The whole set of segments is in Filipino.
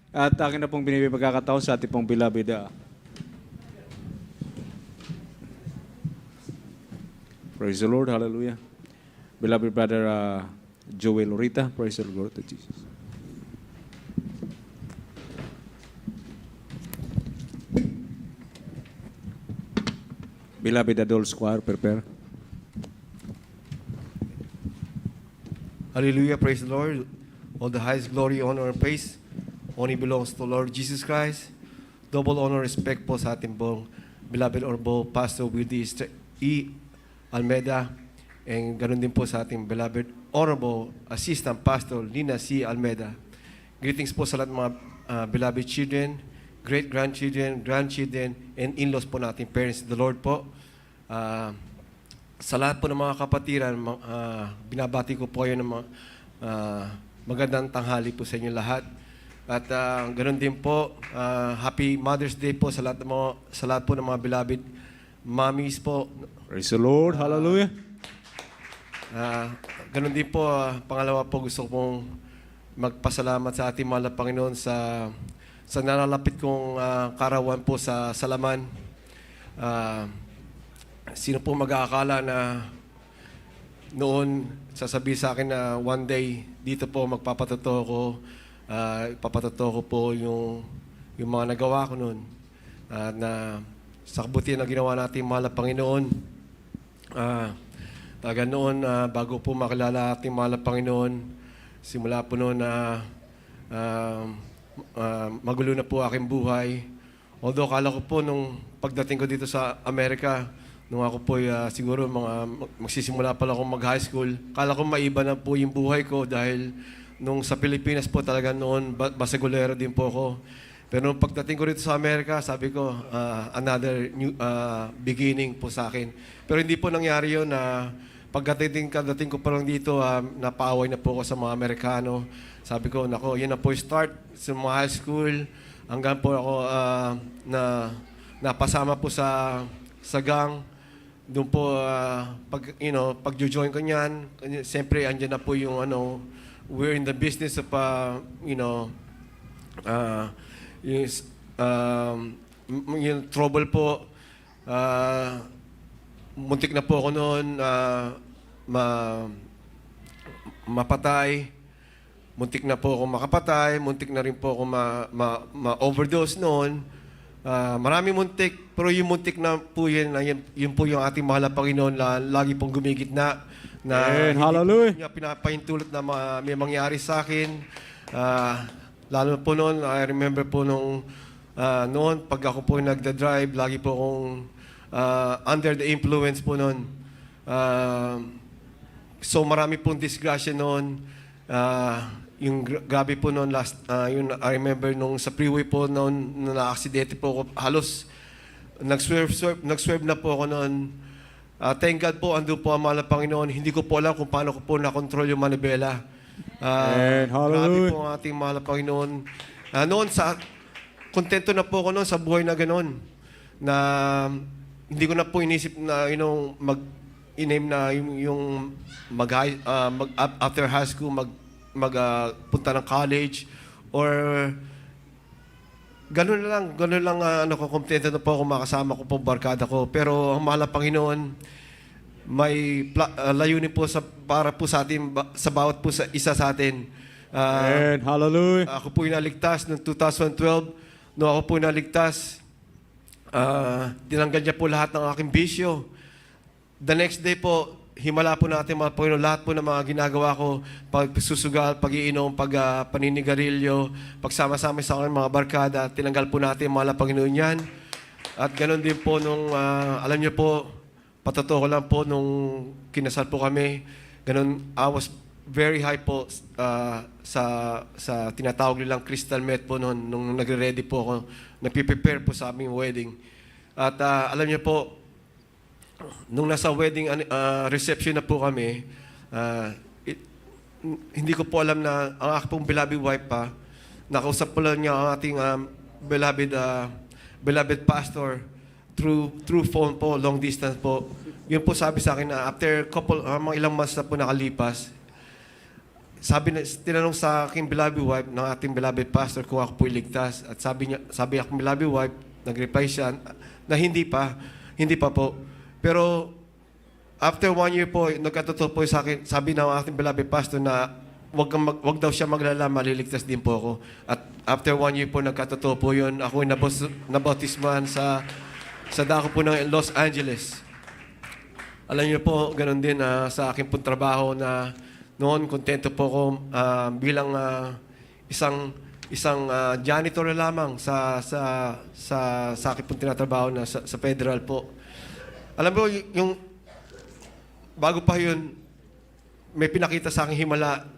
At akin na pong binibigay pagkakataon sa ating pong beloved praise the Lord, hallelujah. Beloved brother Joel Orita, praise the Lord to Jesus. Beloved Adol Squire, prepare. Hallelujah, praise the Lord. All the highest glory, honor, and praise only belongs to Lord Jesus Christ. Double honor, respect po sa ating pong beloved Orbo, Pastor Wildy E. Almeida. And ganun din po sa ating beloved Honorable Assistant Pastor Lina C. Almeida. Greetings po sa lahat ng mga beloved children, great-grandchildren, grandchildren, and in-laws po nating parents, the Lord po. Sa lahat po ng mga kapatiran, binabati ko po kayo ng mga magandang tanghali po sa inyo lahat. At ganoon din po, Happy Mother's Day po sa lahat, sa lahat po ng mga beloved mommies po. Praise the Lord, hallelujah. Ganoon din po, pangalawa po gusto kong magpasalamat sa ating mahal na Panginoon sa nalalapit kong karawan po sa Salaman. Sino po mag-aakala na noon sasabihin sa akin na one day dito po magpapatotoo ko, ipapatotoo ko po yung mga nagawa ko noon. Na sa kabutihan na ginawa natin mahal na Panginoon, taga noon, bago po makilala ating mahal na Panginoon, simula po noon na magulo na po aking buhay. Although kala ko po nung pagdating ko dito sa Amerika, nung ako po siguro magsisimula pa lang akong mag-high school, kala ko maiba na po yung buhay ko dahil nung sa Pilipinas po talaga noon, basagulero din po ako. Pero nung pagdating ko rito sa Amerika, sabi ko, another new beginning po sa akin. Pero hindi po nangyari yun na kadating ko pa lang dito, napaaway na po ako sa mga Amerikano. Sabi ko, nako, yun na po yung start sa mga high school. Hanggang po ako napasama po sa gang. Doon po, pag-join ko niyan, siyempre, andyan na po yung, we're in the business of, yung trouble po. Muntik na po ako noon, mapatay. Muntik na po ako makapatay. Muntik na rin po ako ma-overdose noon. Maraming muntik, pero yung muntik na po yun po yung ating mahal na Panginoon lagi pong gumigit na hallelujah. Niya pinapahintulot na may mangyari sa akin. Lalo po noon, I remember po noon, pag ako po nagda-drive, lagi po akong under the influence po noon. So marami pong disgrasya noon. Yung grabe po noon I remember nung sa freeway po noon na-aksidente po ako, halos nag-swerve na po ako noon. Thank God po, ando po ang mahal na Panginoon. Hindi ko po alam kung paano ko po na-control yung manibela. Grabe po ang ating mahal na Panginoon. Noon, kontento na po ako noon sa buhay na ganoon. Na hindi ko na po inisip na, mag-inaim na yung after high school, punta ng college or ganun lang kontento na po ako makasama ko po barkada ko. Pero ang mahal na Panginoon, may layunin po para po sa atin, sa bawat po isa sa atin. Hallelujah. Ako po inaligtas noong 2012. Noong ako po inaligtas, tinanggal niya po lahat ng aking bisyo. The next day po, himala po natin mga Panginoon, lahat po ng mga ginagawa ko, pagsusugal, pag-iinom, paninigarilyo, pagsama-sama sa aking mga barkada, tinanggal po natin mga Panginoon yan. At ganoon din po nung, alam niyo po, patotoo ko lang po nung kinasal po kami, ganoon, I was very high po sa tinatawag nilang crystal meth po noon, nung nagre-ready po ako, nagpiprepare po sa aming wedding. At alam niyo po, nung nasa wedding reception na po kami, hindi ko po alam na ang aking pong beloved wife pa, nakausap po lang niya ang ating beloved pastor through phone po, long distance po. Yun po sabi sa akin na after mga ilang months na po nakalipas, tinanong sa aking beloved wife ng ating beloved pastor kung ako po iligtas. At sabi akong beloved wife, nag-reply siya na hindi pa po. Pero after 1 year po, nagkatotoo po sa akin, sabi ng ating beloved pastor na wag daw siya maglala, maliligtas din po ako. At after 1 year po, nagkatotoo po yun. Ako nabautisman sa dako po ng Los Angeles. Alam niyo po, ganun din sa aking pong trabaho na noon, kontento po ako bilang isang janitor na lamang sa aking pong tinatrabaho na sa federal po. Alam mo, yung bago pa yun, may pinakita sa aking himala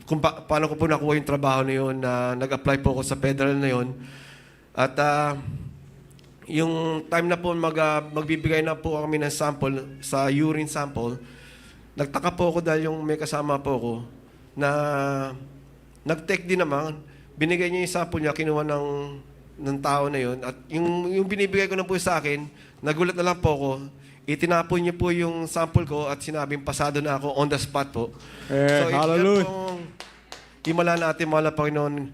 kung paano ko po nakuha yung trabaho na yun, na nag-apply po ako sa federal na yun. At yung time na po magbibigay na po kami ng sample, sa urine sample, nagtaka po ako dahil yung may kasama po ako na nag-take din naman. Binigay niya yung sample niya, kinuha ng tao na yun. At yung binibigay ko na po sa akin, nagulat na lang po ako. Itinapon niya po yung sample ko at sinabing pasado na ako on the spot po. Hallelujah. Himala natin, mahal na Panginoon,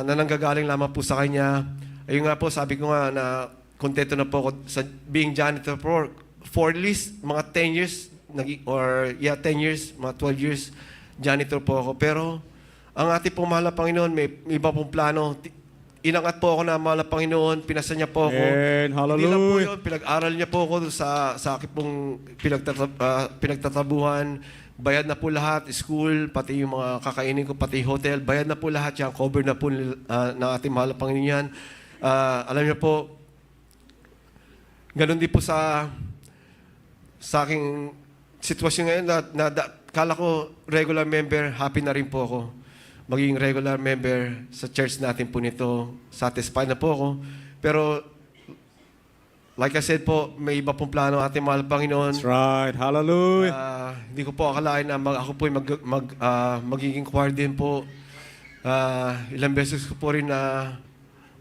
na nanggagaling lamang po sa Kanya. Ayun nga po, sabi ko nga na kontento na po ako sa being janitor for at least mga 10 years, 10 years, mga 12 years, janitor po ako. Pero ang ating pong mahal na Panginoon, may iba pong plano. Inangat po ako na mahal na Panginoon, pinasa niya po ako. And hallelujah. Hindi lang po yun, pinag-aral niya po ako sa aking pong pinagtatabuhan. Bayad na po lahat, school, pati yung mga kakainin ko, pati hotel. Bayad na po lahat yan, cover na po ng ating mahal na Panginoon yan. Alam niyo po, ganun din po sa aking sitwasyon ngayon na kala ko regular member, happy na rin po ako. Maging regular member sa church natin po nito. Satisfied na po ako. Pero, like I said po, may iba pong plano ating mahal Panginoon. That's right. Hallelujah. Hindi ko po akalain na ako po magiging choir din po. Ilang beses ko po rin na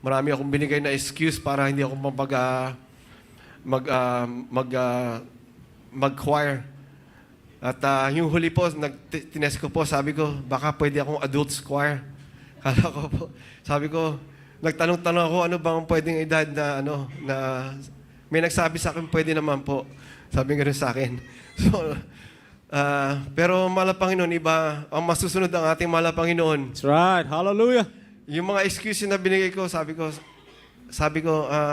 marami akong binigay na excuse para hindi ako mag-choir. At yung huli po, tinest ko po, sabi ko, baka pwede akong adults choir. Kala ko po, sabi ko, nagtanong-tanong ako, ano bang pwedeng edad na may nagsabi sa akin, pwede naman po. Sabi nga rin sa akin. So, pero mahal na Panginoon, iba, ang masusunod ang ating mahal na Panginoon. That's right. Hallelujah. Yung mga excuses na binigay ko, sabi ko,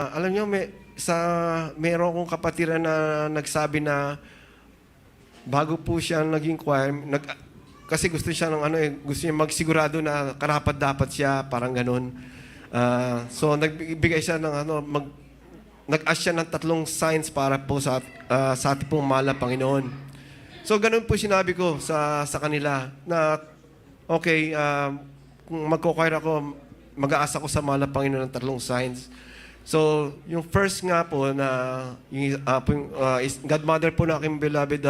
alam niyo, meron akong kapatiran na nagsabi na bago po siya naging choir, kasi gusto siya gusto niya magsigurado na karapat-dapat siya, parang ganun. So nagbigay siya ng nag-ask siya ng 3 signs para po sa ating pong mahal na Panginoon. So ganun po sinabi ko sa kanila na okay, kung magko-choir ako, mag-aasa ko sa mahal na Panginoon ng 3 signs. So, yung first nga po na godmother po na aking beloved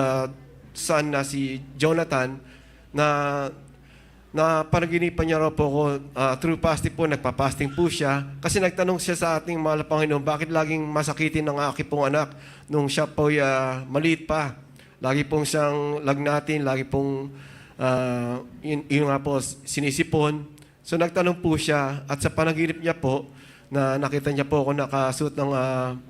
son na si Jonathan na panaginipan niya raw po ako through fasting po, nagpa-fasting po siya. Kasi nagtanong siya sa ating mahal na Panginoon, bakit laging masakitin ng aking pong anak nung siya po maliit pa. Lagi pong siyang lagnatin, lagi pong yun nga po, sinisipon. So nagtanong po siya at sa panaginip niya po, na nakita niya po ako nakasuot ng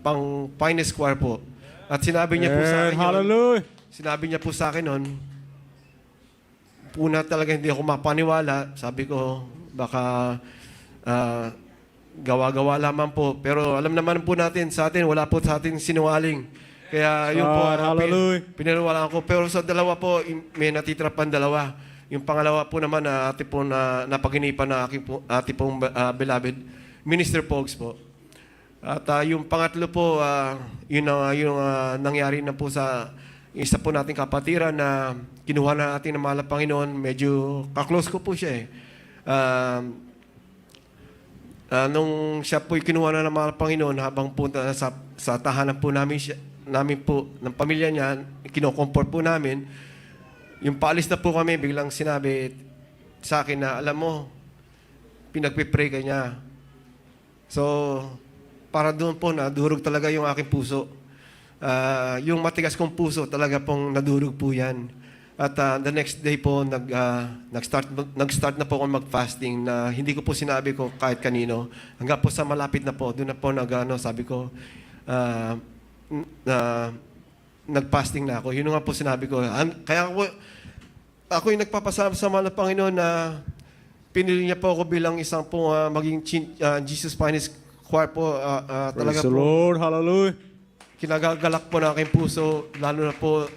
pang finest choir po. At sinabi niya po sa akin Hallelujah. Sinabi niya po sa akin noon, una talaga hindi ako mapaniwala. Sabi ko, baka gawa-gawa lamang po. Pero alam naman po natin, sa atin, wala po sa atin sinungaling. Kaya yun po, pinaniwalaan ko. Pero sa dalawa po, may natitira pang 2. Yung pangalawa po naman na ating po napaginipan na ating pong beloved Minister Pogs po. At yung pangatlo po, yung nangyari na po sa isa po nating kapatiran na kinuha na natin ng mahal na Panginoon. Medyo kaklose ko po siya nung siya po'y kinuha na ng mahal na Panginoon habang punta sa tahanan po namin po, ng pamilya niya, kinokomport po namin. Yung paalis na po kami, biglang sinabi sa akin na, alam mo, pinagpipray ka niya. So, para doon po, nadurog talaga yung aking puso. Yung matigas kong puso, talaga pong nadurog po yan. At the next day po, nag-start na po ako mag-fasting na hindi ko po sinabi ko kahit kanino. Hanggang po sa malapit na po, doon na po sabi ko, nag-fasting na ako. Yun nga po sinabi ko. Kaya ako yung nagpapasama ng Panginoon na pinili niya po ako bilang isang po maging Jesus Finest Choir po. Praise Talaga the po, Lord. Hallelujah. kinagagalak po ng aking puso, lalo na po,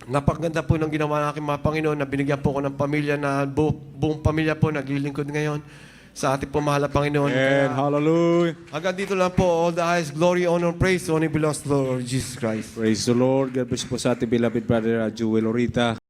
napakaganda po ng ginawa ng aking mga Panginoon na binigyan po ko ng pamilya na buong pamilya po naglilingkod ngayon sa ating po mahal na Panginoon. And hallelujah. Hanggang dito lang po, all the highest glory, honor, praise only belongs to the Lord Jesus Christ. Praise the Lord. God bless po sa ating beloved brother Joel Lorita.